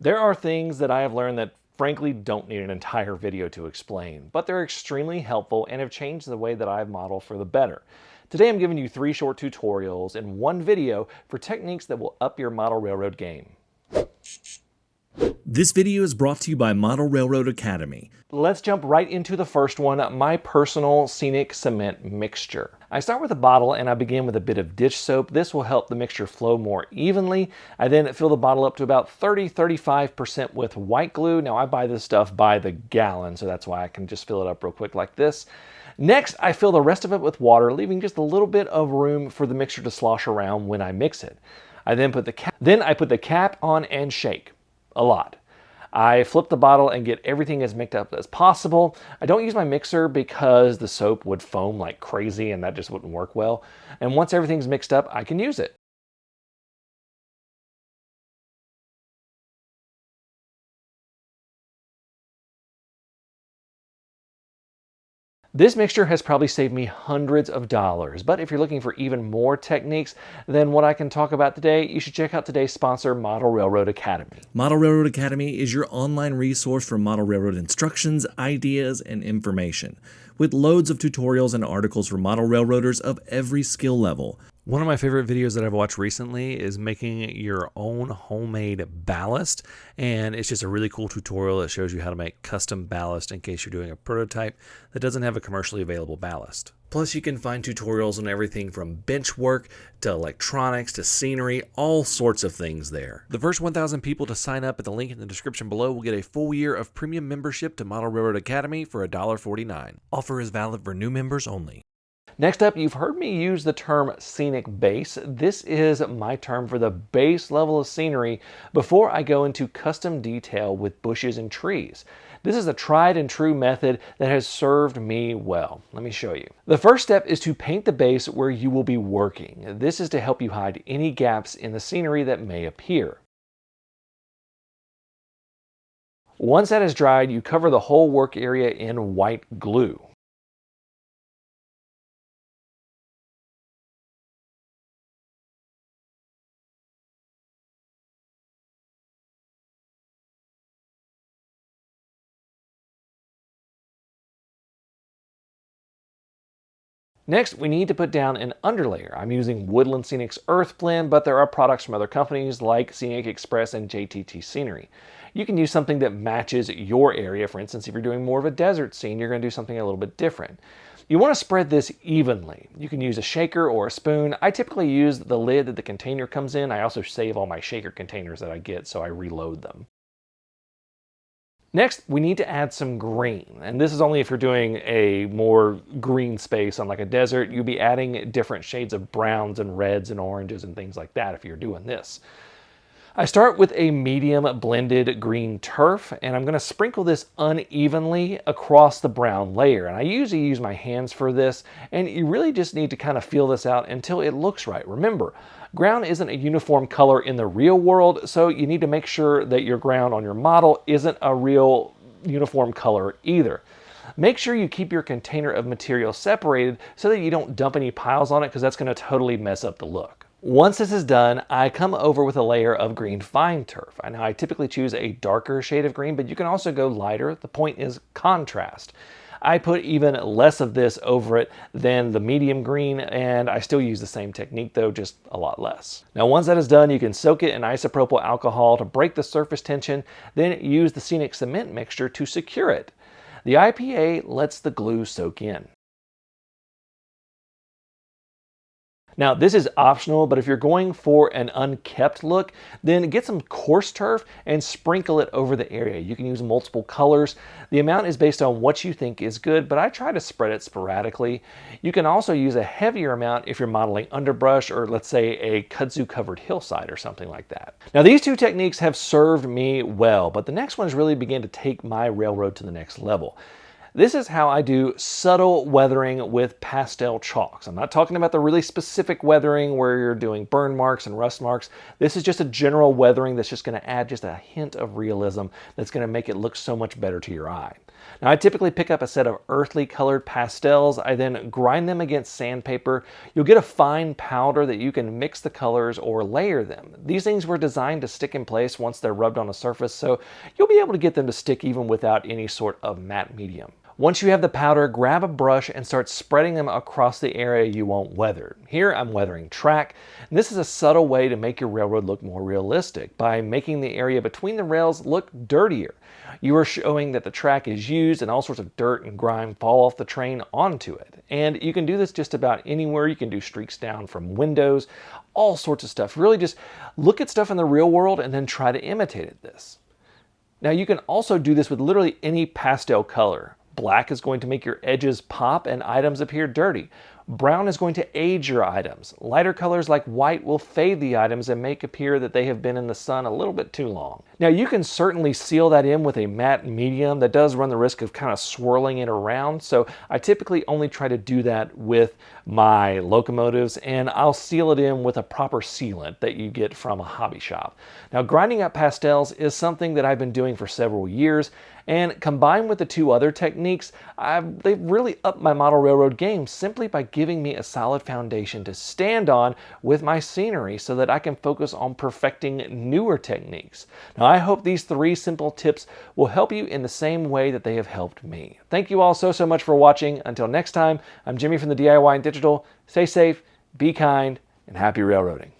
There are things that I have learned that frankly don't need an entire video to explain, but they're extremely helpful and have changed the way that I model for the better. Today I'm giving you 3 short tutorials and 1 video for techniques that will up your model railroad game. This video is brought to you by Model Railroad Academy. Let's jump right into the first one, my personal Scenic Cement mixture. I start with a bottle and I begin with a bit of dish soap. This will help the mixture flow more evenly. I then fill the bottle up to about 30-35% with white glue. Now I buy this stuff by the gallon, so that's why I can just fill it up real quick like this. Next, I fill the rest of it with water, leaving just a little bit of room for the mixture to slosh around when I mix it. I then put the cap on and shake. A lot. I flip the bottle and get everything as mixed up as possible. I don't use my mixer because the soap would foam like crazy and that just wouldn't work well. And once everything's mixed up, I can use it. This mixture has probably saved me hundreds of dollars, but if you're looking for even more techniques than what I can talk about today, you should check out today's sponsor, Model Railroad Academy. Model Railroad Academy is your online resource for model railroad instructions, ideas, and information, with loads of tutorials and articles for model railroaders of every skill level. One of my favorite videos that I've watched recently is making your own homemade ballast, and it's just a really cool tutorial that shows you how to make custom ballast in case you're doing a prototype that doesn't have a commercially available ballast. Plus, you can find tutorials on everything from bench work to electronics to scenery, all sorts of things there. The first 1,000 people to sign up at the link in the description below will get a full year of premium membership to Model Railroad Academy for $1.49. Offer is valid for new members only. Next up, you've heard me use the term Scenic Base. This is my term for the base level of scenery before I go into custom detail with bushes and trees. This is a tried and true method that has served me well. Let me show you. The first step is to paint the base where you will be working. This is to help you hide any gaps in the scenery that may appear. Once that is dried, you cover the whole work area in white glue. Next, we need to put down an underlayer. I'm using Woodland Scenic's Earth Blend, but there are products from other companies like Scenic Express and JTT Scenery. You can use something that matches your area. For instance, if you're doing more of a desert scene, you're going to do something a little bit different. You want to spread this evenly. You can use a shaker or a spoon. I typically use the lid that the container comes in. I also save all my shaker containers that I get, so I reload them. Next, we need to add some green, and this is only if you're doing a more green space on like a desert. You'll be adding different shades of browns and reds and oranges and things like that if you're doing this. I start with a medium blended green turf, and I'm going to sprinkle this unevenly across the brown layer. And I usually use my hands for this, and you really just need to kind of feel this out until it looks right. Remember, ground isn't a uniform color in the real world, so you need to make sure that your ground on your model isn't a real uniform color either. Make sure you keep your container of material separated so that you don't dump any piles on it, because that's going to totally mess up the look. Once this is done, I come over with a layer of green fine turf. Now I typically choose a darker shade of green, but you can also go lighter. The point is contrast. I put even less of this over it than the medium green, and I still use the same technique though, just a lot less. Now once that is done, you can soak it in isopropyl alcohol to break the surface tension, then use the Scenic Cement mixture to secure it. The IPA lets the glue soak in. Now this is optional, but if you're going for an unkept look, then get some coarse turf and sprinkle it over the area. You can use multiple colors. The amount is based on what you think is good, but I try to spread it sporadically. You can also use a heavier amount if you're modeling underbrush or let's say a kudzu covered hillside or something like that. Now these 2 techniques have served me well, but the next ones really begin to take my railroad to the next level. This is how I do subtle weathering with pastel chalks. I'm not talking about the really specific weathering where you're doing burn marks and rust marks. This is just a general weathering that's just going to add just a hint of realism that's going to make it look so much better to your eye. Now, I typically pick up a set of earthly colored pastels. I then grind them against sandpaper. You'll get a fine powder that you can mix the colors or layer them. These things were designed to stick in place once they're rubbed on a surface, so you'll be able to get them to stick even without any sort of matte medium. Once you have the powder, grab a brush and start spreading them across the area you want weathered. Here I'm weathering track, and this is a subtle way to make your railroad look more realistic by making the area between the rails look dirtier. You are showing that the track is used and all sorts of dirt and grime fall off the train onto it. And you can do this just about anywhere. You can do streaks down from windows, all sorts of stuff. Really just look at stuff in the real world and then try to imitate this. Now you can also do this with literally any pastel color. Black is going to make your edges pop and items appear dirty. Brown is going to age your items. Lighter colors like white will fade the items and make appear that they have been in the sun a little bit too long. Now you can certainly seal that in with a matte medium that does run the risk of kind of swirling it around, so I typically only try to do that with my locomotives, and I'll seal it in with a proper sealant that you get from a hobby shop. Now grinding up pastels is something that I've been doing for several years, and combined with the two other techniques, they've really upped my model railroad game simply by giving me a solid foundation to stand on with my scenery so that I can focus on perfecting newer techniques. Now I hope these 3 simple tips will help you in the same way that they have helped me. Thank you all so much for watching. Until next time, I'm Jimmy from the DIY and Digital. Stay safe, be kind, and happy railroading.